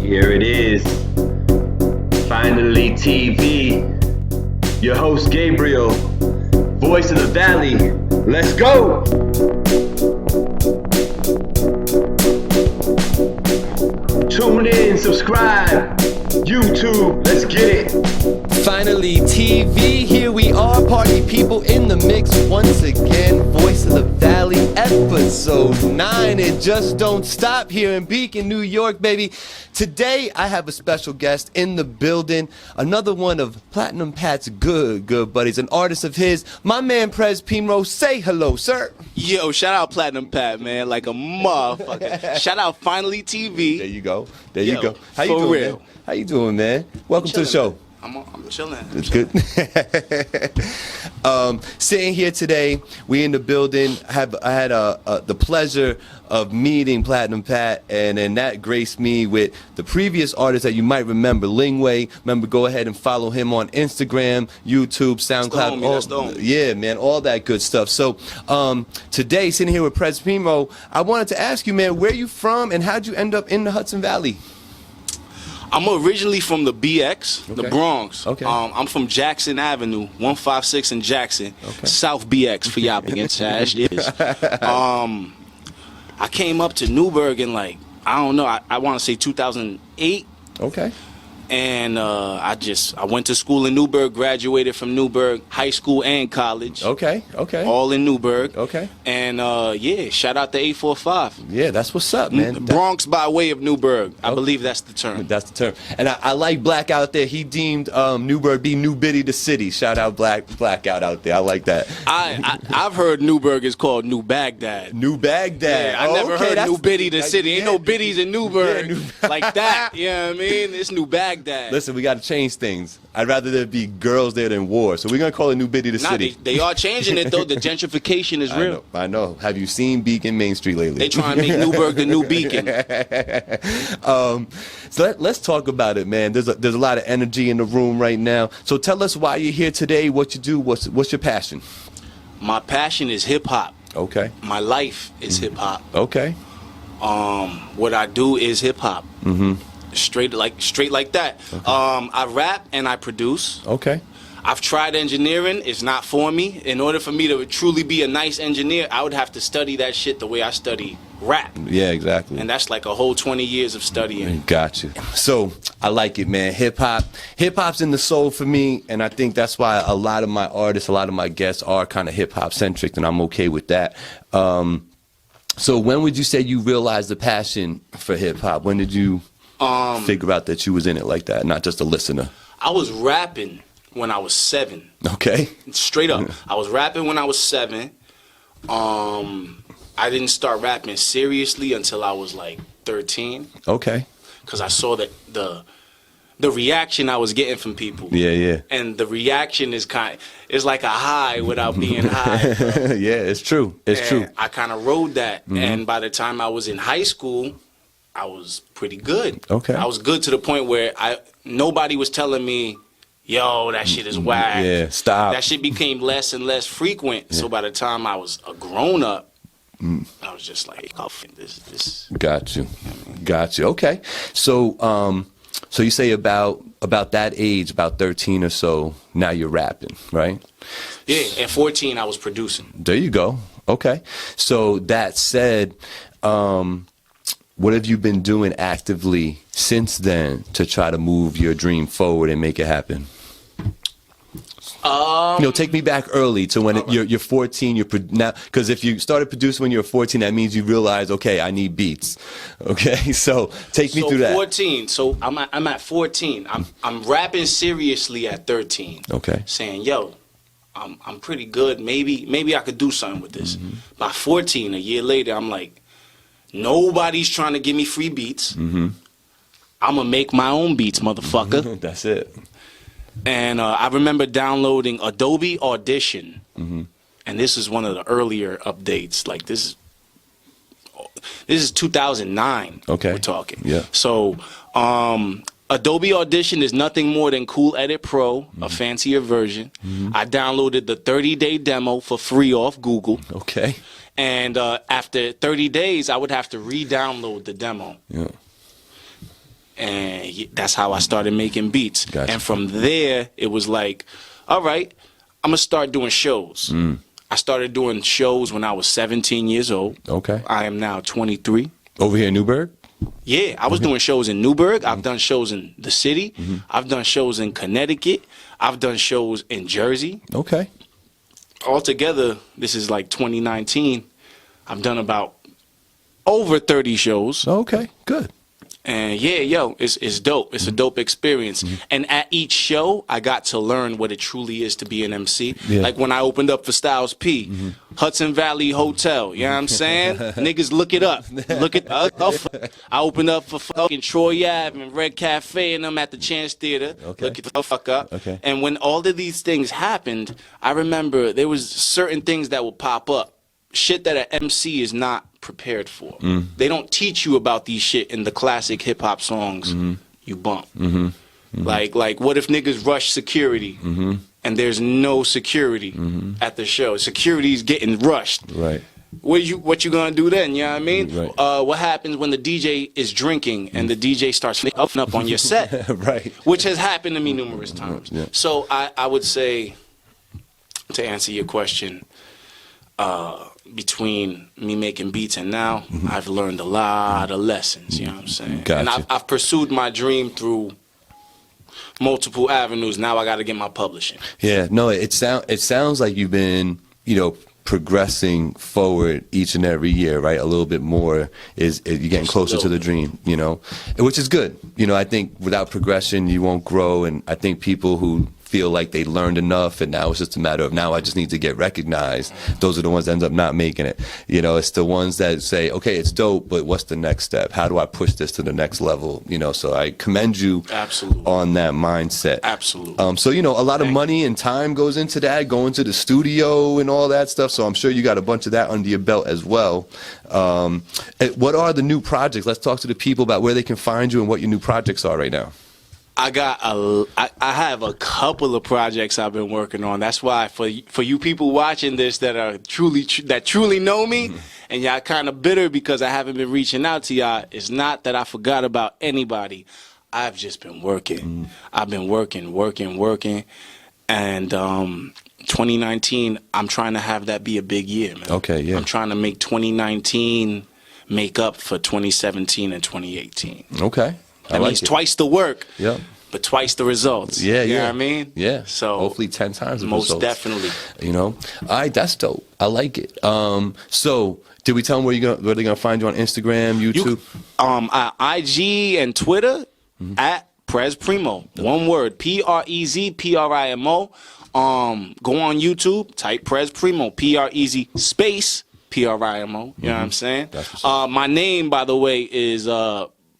Here it is, Finally TV. Your host Gabriel, voice of the valley. Let's go! Tune in, subscribe, YouTube, let's get it. Finally TV, here we are, party people in the mix once again. Voice of the Valley, episode 9. It just don't stop here in Beacon, New York, baby. Today I have a special guest in the building, another one of Platinum Pat's good buddies, an artist of his, my man Prez Primo. Say hello, sir. Yo, shout out Platinum Pat, man, like a motherfucker. Shout out Finally TV. There you go. There you go. How you for doing, real. man? How you doing, man? Welcome to the show. I'm chilling. It's good. Sitting here today, we in the building. I had the pleasure of meeting Platinum Pat, and then that graced me with the previous artist that you might remember, Lingway. Remember, go ahead and follow him on Instagram, YouTube, SoundCloud. That's the homie. Yeah, man, all that good stuff. So today, sitting here with Prez Primo, I wanted to ask you, man, where you from and how'd you end up in the Hudson Valley? I'm originally from the BX, the Bronx. Okay. I'm from Jackson Avenue, 156 in Jackson, South BX for y'all being trash. I came up to Newburgh in like, I don't know, I want to say 2008. Okay. And I went to school in Newburgh, graduated from Newburgh, high school and college. Okay. All in Newburgh. Okay. And yeah, shout out to 845. Yeah, that's what's up, man. Bronx by way of Newburgh. I believe that's the term. That's the term. And I like Black out there. He deemed Newburgh be New Biddy the city. Shout out Blackout out there. I like that. I've heard Newburgh is called New Baghdad. New Baghdad. Yeah, I never heard New Biddy the city. Ain't no Biddy biddies in Newburgh like that. You know what I mean? It's New Baghdad. Listen, we got to change things. I'd rather there be girls there than war. So we're going to call it New Biddy the city. They are changing it, though. The gentrification is real. I know. Have you seen Beacon Main Street lately? They trying to make Newburgh the new Beacon. So let's talk about it, man. There's a lot of energy in the room right now. So tell us why you're here today, what you do, what's your passion? My passion is hip-hop. Okay. My life is hip-hop. Okay. What I do is hip-hop. Mm-hmm. Straight like that. Okay. I rap and I produce. Okay. I've tried engineering. It's not for me. In order for me to truly be a nice engineer, I would have to study that shit the way I study rap. Yeah, exactly. And that's like a whole 20 years of studying. Got you. So I like it, man. Hip-hop's in the soul for me, and I think that's why a lot of my artists, a lot of my guests are kind of hip-hop centric, and I'm okay with that. So when would you say you realized the passion for hip-hop? When did you figure out that you was in it like that, not just a listener? I was rapping when I was 7. Okay. Straight up. I was rapping when I was 7. I didn't start rapping seriously until I was like 13. Okay. Because I saw that the reaction I was getting from people. Yeah. And the reaction is like a high without being high. Yeah, it's true. It's true. I kind of rode that. Mm-hmm. And by the time I was in high school, I was pretty good. Okay. I was good to the point where nobody was telling me, yo, that shit is whack. Yeah, stop. That shit became less and less frequent. Yeah. So by the time I was a grown-up, I was just like, oh, this. Got you. Got you. Okay. So so you say about that age, about 13 or so, now you're rapping, right? Yeah, at 14 I was producing. There you go. Okay. So that said, what have you been doing actively since then to try to move your dream forward and make it happen? Take me back early to when you're 14. Now, because if you started producing when you were 14, that means you realize, okay, I need beats. Okay, so take me through that. 14. So I'm at 14. I'm rapping seriously at 13. Okay. Saying, yo, I'm pretty good. Maybe I could do something with this. Mm-hmm. By 14, a year later, I'm like, nobody's trying to give me free beats. Mm-hmm. I'm gonna make my own beats, motherfucker. That's it. And I remember downloading Adobe Audition, and this is one of the earlier updates. Like this is 2009. Okay, we're talking. Yeah. So Adobe Audition is nothing more than Cool Edit Pro, a fancier version. I downloaded the 30-day demo for free off Google. Okay. And after 30 days, I would have to re-download the demo. Yeah. And that's how I started making beats. Gotcha. And from there, it was like, all right, I'm gonna start doing shows. I started doing shows when I was 17 years old. Okay. I am now 23. Over here in Newburgh? Yeah, I was doing shows in Newburgh. I've done shows in the city. I've done shows in Connecticut. I've done shows in Jersey. Okay. Altogether, this is like 2019. I've done about over 30 shows. Okay, good. And yeah, yo, it's dope. It's a dope experience. And at each show, I got to learn what it truly is to be an MC. Yeah. Like when I opened up for Styles P, Hudson Valley Hotel, you know what I'm saying? Niggas look it up. Look it up. I opened up for fucking Troy Ave and Red Cafe and them at the Chance Theater. Okay. Look it the fuck up. Okay. And when all of these things happened, I remember there was certain things that would pop up. Shit that an MC is not prepared for. They don't teach you about these shit in the classic hip hop songs you bump. Like what if niggas rush security and there's no security at the show? Security's getting rushed. Right. What you gonna do then? You know what I mean? Right. What happens when the DJ is drinking and the DJ starts up on your set? Right. Which has happened to me numerous times. Yeah. So I would say, to answer your question, between me making beats and now, I've learned a lot of lessons, you know what I'm saying? Gotcha. And I've pursued my dream through multiple avenues. Now I got to get my publishing. Yeah, no, it sounds like you've been, progressing forward each and every year, right? A little bit more is you're getting closer to the dream, which is good. I think without progression, you won't grow. And I think people who feel like they learned enough and now it's just a matter of now I just need to get recognized, those are the ones that end up not making it. It's the ones that say, okay, it's dope, but what's the next step? How do I push this to the next level? So I commend you Absolutely on that mindset. Absolutely. So, a lot of money and time goes into that, going to the studio and all that stuff. So I'm sure you got a bunch of that under your belt as well. What are the new projects? Let's talk to the people about where they can find you and what your new projects are right now. I have a couple of projects I've been working on. That's why for you people watching this that are truly know me, and y'all kind of bitter because I haven't been reaching out to y'all, it's not that I forgot about anybody. I've just been working. I've been working, and 2019, I'm trying to have that be a big year, man. Okay, yeah. I'm trying to make 2019 make up for 2017 and 2018. Okay. That means twice the work, but twice the results. Yeah, you yeah. know what I mean? Yeah. So hopefully 10 times the most results. Definitely. All right, that's dope. I like it. So did we tell them where they're gonna find you on Instagram, YouTube? IG and Twitter at Prez Primo. One word, PREZ PRIMO. Go on YouTube, type Prez Primo, PREZ space PRIMO. You know what I'm saying? My name, by the way, is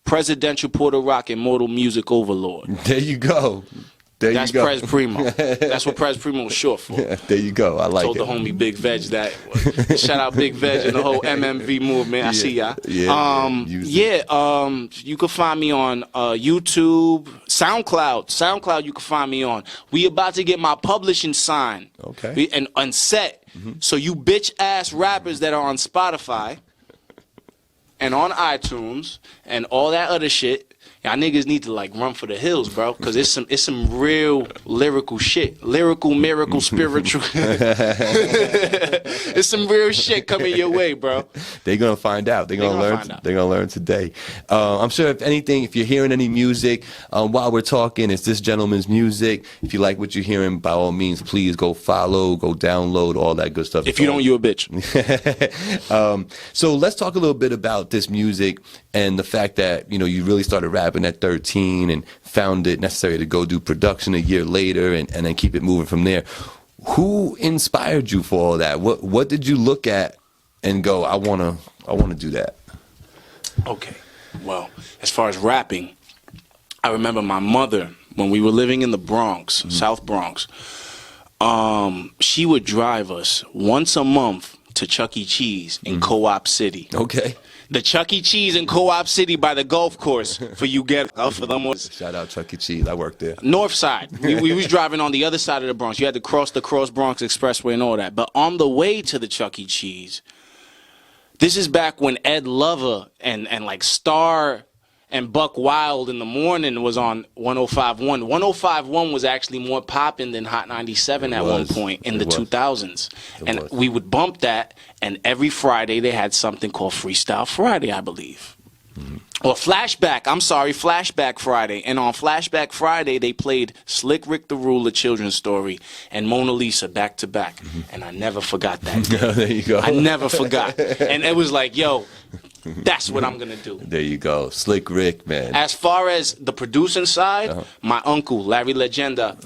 Presidential Puerto Rock Immortal Music Overlord. There you go. That's Prez Primo. That's what Prez Primo is short for. There you go. I like it. Told the homie Big Veg that. Shout out Big Veg and the whole MMV movement. I see y'all. You can find me on YouTube, SoundCloud. SoundCloud you can find me on. We about to get my publishing signed. Okay. And set. So you bitch ass rappers that are on Spotify and on iTunes and all that other shit, y'all niggas need to run for the hills, bro, because it's some real lyrical shit, lyrical miracle spiritual. It's some real shit coming your way, bro. They're gonna find out. They're gonna learn. They're gonna learn today. I'm sure if you're hearing any music while we're talking, it's this gentleman's music. If you like what you're hearing, by all means, please go follow, go download, all that good stuff. If you don't, you a bitch. So let's talk a little bit about this music and the fact that you really started rapping at 13 and found it necessary to go do production a year later and then keep it moving from there. Who inspired you for all that? What did you look at and go, I wanna do that? Okay. Well, as far as rapping, I remember my mother, when we were living in the Bronx, South Bronx, she would drive us once a month to Chuck E. Cheese in Co-op City. Okay. The Chuck E. Cheese in Co-op City by the golf course for you get for them. Shout out Chuck E. Cheese. I worked there. North side. We was driving on the other side of the Bronx. You had to cross the Cross Bronx Expressway and all that. But on the way to the Chuck E. Cheese, this is back when Ed Lover and Star and Buck Wild in the morning was on 105.1. 105.1 was actually more popping than Hot 97 at one point in the 2000s. And we would bump that, and every Friday they had something called Freestyle Friday, I believe. Or Flashback, I'm sorry, Flashback Friday. And on Flashback Friday, they played Slick Rick the Ruler children's story and Mona Lisa back to back. And I never forgot that. There you go. I never forgot. And it was like, yo, that's what I'm going to do. There you go. Slick Rick, man. As far as the producing side, my uncle, Larry Legenda,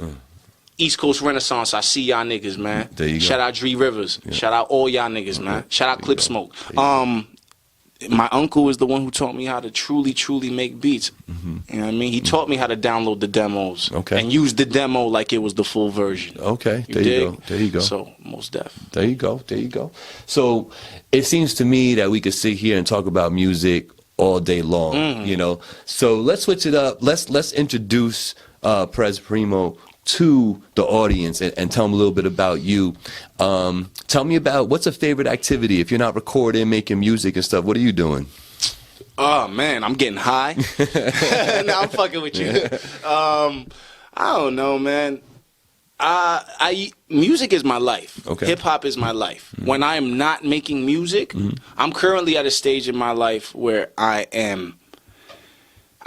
East Coast Renaissance, I see y'all niggas, man. There you go. Shout out Dree Rivers. Shout out all y'all niggas, man. Shout out Clip Smoke. My uncle is the one who taught me how to truly make beats. You know what I mean? He taught me how to download the demos and use the demo like it was the full version. Okay, there you go. There you go. So, most def. There you go. There you go. So, it seems to me that we could sit here and talk about music all day long, you know? So, let's switch it up. Let's introduce Prez Primo to the audience and tell them a little bit about you. Tell me about what's a favorite activity if you're not recording, making music and stuff. What are you doing? Oh man, I'm getting high. Nah, I'm fucking with you. I don't know, man. Music is my life. Okay. Hip hop is my life. When I am not making music, I'm currently at a stage in my life where I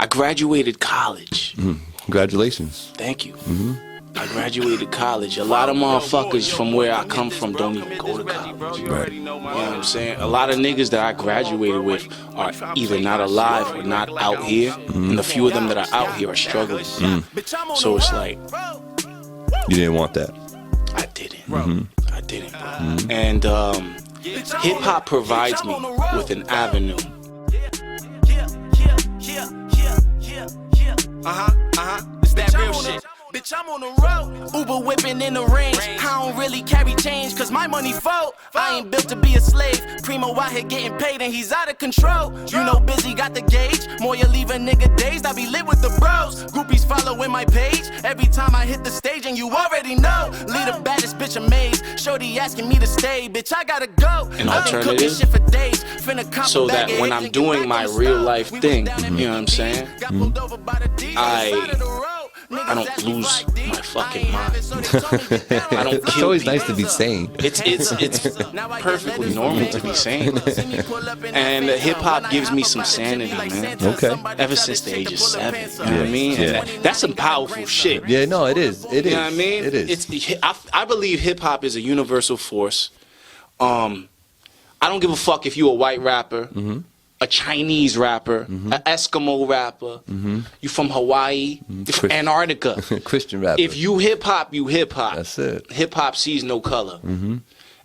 graduated college. Congratulations. Thank you. I graduated college. A lot of motherfuckers from where I come from don't even go to college. Right. You know what I'm saying? A lot of niggas that I graduated with are either not alive or not out here. And the few of them that are out here are struggling. So it's like, you didn't want that. I didn't. I didn't, bro. And hip-hop provides me with an avenue. It's that real shit. Bitch, I'm on the road, Uber whipping in the range. I don't really carry change, cause my money fold. I ain't built to be a slave. Primo out here getting paid and he's out of control. You know Busy got the gauge. More you leave a nigga dazed, I be lit with the bros. Groupies following my page. Every time I hit the stage and you already know. Lead the baddest bitch amazed. Shorty asking me to stay, bitch, I gotta go. An alternative, shit for days. So that when I'm doing my real life thing, you know what I'm saying? I don't lose my fucking mind. I don't It's kill always people. nice to be sane. It's perfectly normal to be sane. And hip hop gives me some sanity, man. Okay. Ever since the age of 7, you know what I mean? Yeah. And that's some powerful shit. Yeah, no, it is. It is. You know what I mean? It is. I believe hip hop is a universal force. I don't give a fuck if you a white rapper, a Chinese rapper, an Eskimo rapper, you from Hawaii, you from Antarctica. Christian rapper. If you hip hop, you hip hop. That's it. Hip hop sees no color.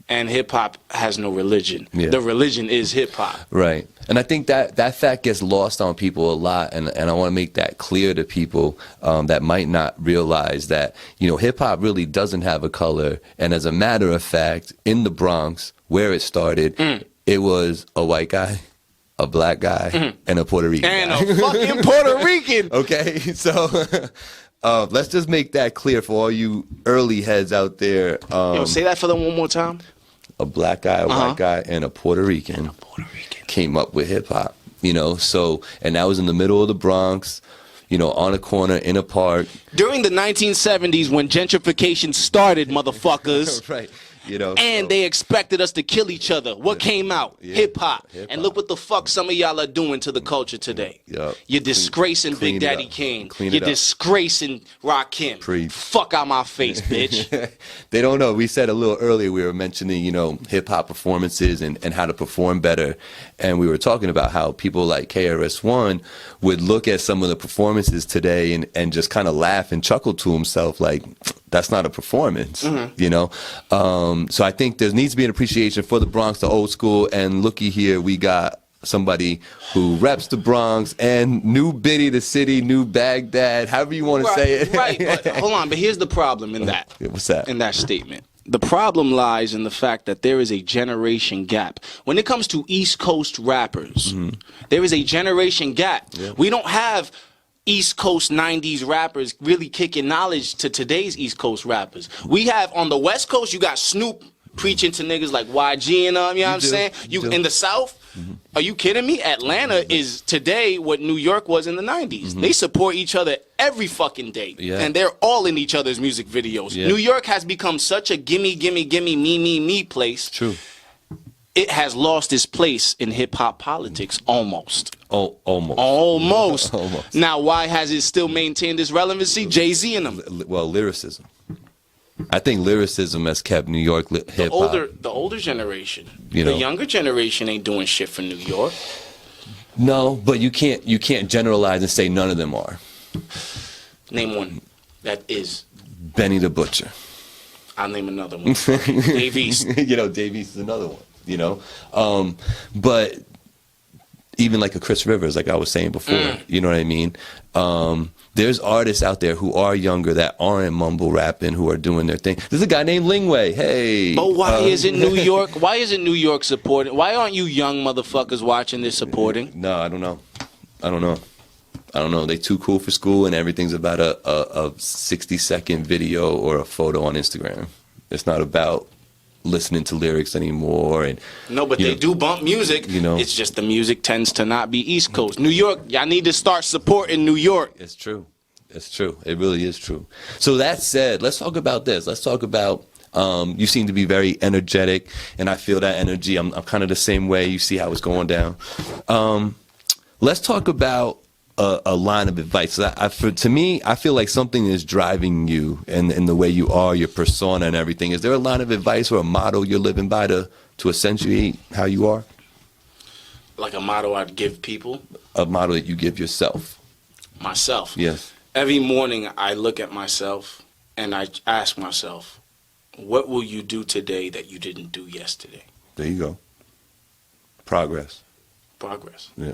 And hip hop has no religion. Yeah. The religion is hip hop. Right. And I think that fact gets lost on people a lot, and I want to make that clear to people that might not realize that, you know, hip hop really doesn't have a color. And as a matter of fact, in the Bronx, where it started, it was a white guy, a black guy, and a Puerto Rican And guy. a fucking Puerto Rican. Okay, so let's just make that clear for all you early heads out there. Yo, say that for them one more time. A black guy, a white guy, and a Puerto Rican came up with hip hop, you know. So, and that was in the middle of the Bronx, you know, on a corner in a park. During the 1970s when gentrification started, motherfuckers. Right. You know, And they expected us to kill each other. What came out? Yeah. Hip-hop. Hip-hop. And look what the fuck some of y'all are doing to the culture today. Yup. You're disgracing Clean Big it Daddy up. Kane. Clean You're it up. disgracing Rakim. Preach. Fuck out my face, bitch. They don't know. We said a little earlier, we were mentioning, you know, hip-hop performances and how to perform better. And we were talking about how people like KRS-One would look at some of the performances today and just kind of laugh and chuckle to himself like, that's not a performance, you know? So I think there needs to be an appreciation for the Bronx, the old school, and looky here, we got somebody who reps the Bronx and New Biddy, the city, New Baghdad, however you want to say it. Right, but hold on, but here's the problem in that. What's that? In that statement. The problem lies in the fact that there is a generation gap. When it comes to East Coast rappers, there is a generation gap. Yeah. We don't have East Coast 90s rappers really kicking knowledge to today's East Coast rappers. We have on the West Coast, you got Snoop preaching to niggas like YG and them, you know what I'm saying? You in the South? Are you kidding me? Atlanta is today what New York was in the 90s. They support each other every fucking day. And they're all in each other's music videos. New York has become such a gimme, gimme, gimme, me place. True. It has lost its place in hip-hop politics almost. Oh, almost. Almost. Almost. Now, why has it still maintained its relevancy? Jay-Z and them. Well, lyricism. I think lyricism has kept New York hip-hop. The older generation. You the know. younger generation ain't doing shit for New York. No, but you can't generalize and say none of them are. Name one that is. Benny the Butcher. I'll name another one. Dave East. You know, Dave East is another one. You know, but even like a Chris Rivers, like I was saying before, you know what I mean? There's artists out there who are younger that aren't mumble rapping, who are doing their thing. There's a guy named Lingway. Hey. But why isn't New York? Why isn't New York supporting? Why aren't you young motherfuckers watching this supporting? No, I don't know. They too cool for school, and everything's about a 60-second video or a photo on Instagram. It's not about listening to lyrics anymore. And no, but they do bump music. You know, it's just the music tends to not be East Coast. New York, y'all need to start supporting New York. It's true. It's true. It really is true. So that said, let's talk about this. Let's talk about you seem to be very energetic, and I feel that energy. I'm kind of the same way. You see how it's going down. Let's talk about a line of advice. To me, I feel like something is driving you and the way you are, your persona and everything. Is there a line of advice or a motto you're living by to accentuate how you are? Like a motto I'd give people? A motto that you give yourself. Myself? Yes. Every morning I look at myself and I ask myself, what will you do today that you didn't do yesterday? There you go. Progress. Progress. Yeah.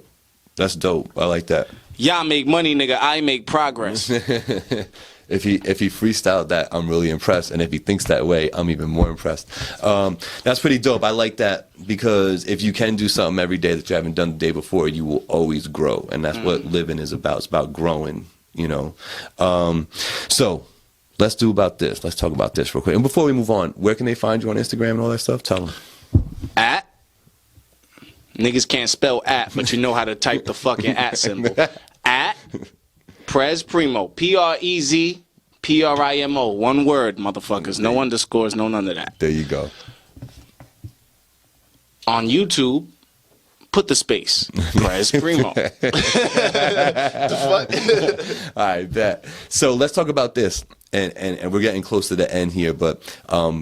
That's dope. I like that. Y'all make money, nigga. I make progress. If he freestyled that, I'm really impressed. And if he thinks that way, I'm even more impressed. That's pretty dope. I like that because if you can do something every day that you haven't done the day before, you will always grow. And that's what living is about. It's about growing, you know. So let's talk about this real quick. And before we move on, where can they find you on Instagram and all that stuff? Tell them. At? Niggas can't spell at, but you know how to type the fucking at symbol. At Prez Primo. Prez Primo. One word, motherfuckers. No underscores, no none of that. There you go. On YouTube, put the space. Prez Primo. The fuck? All right, bet. So let's talk about this. And we're getting close to the end here, but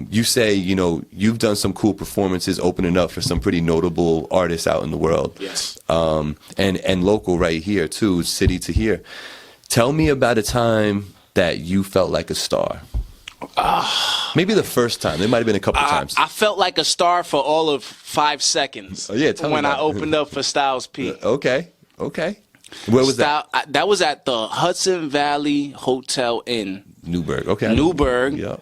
you say, you know, you've done some cool performances opening up for some pretty notable artists out in the world. Yes. And local right here, too, city to here. Tell me about a time that you felt like a star. Maybe the first time. There might have been a couple times. I felt like a star for all of 5 seconds. Oh, yeah, tell me when I about it. opened up for Styles P. Okay. Where was that? That was at the Hudson Valley Hotel in Newburgh. Okay. Newburgh. Yeah.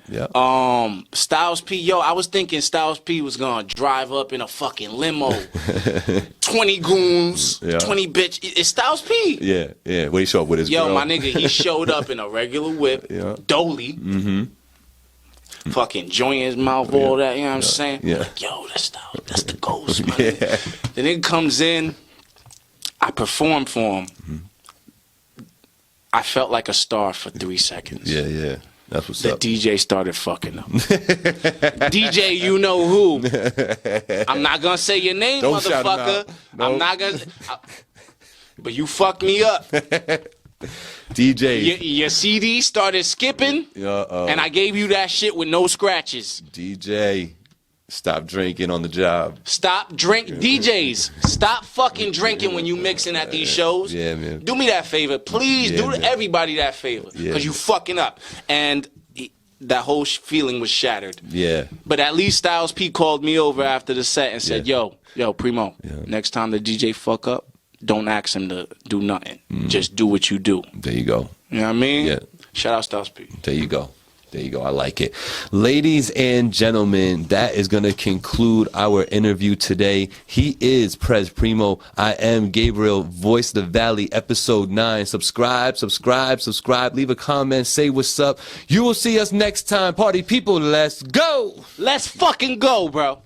Styles P. Yo, I was thinking Styles P was gonna drive up in a fucking limo. 20 goons, 20 bitch. It's Styles P. Yeah. Where he showed up with his girl. My nigga, he showed up in a regular whip, dolly. Fucking joint in his mouth, all that, you know what I'm saying? Yeah. Like, yo, that's the ghost, man. The nigga comes in, I perform for him. I felt like a star for 3 seconds. Yeah. That's what's the up. DJ started fucking up. DJ, you know who. I'm not going to say your name, Don't shout him motherfucker. out. Nope. I'm not going to. But you fucked me up. DJ. Your CD started skipping, and I gave you that shit with no scratches. DJ. Stop drinking on the job. DJs, stop fucking drinking when you mixing at these shows. Yeah, man. Do me that favor. Please do everybody that favor. Because you fucking up. And that whole feeling was shattered. Yeah. But at least Styles P called me over after the set and said, yo, Primo, next time the DJ fuck up, don't ask him to do nothing. Just do what you do. There you go. You know what I mean? Yeah. Shout out Styles P. There you go. There you go. I like it. Ladies and gentlemen, that is going to conclude our interview today. He is Prez Primo. I am Gabriel, Voice of the Valley, episode 9. Subscribe. Leave a comment. Say what's up. You will see us next time. Party people, let's go. Let's fucking go, bro.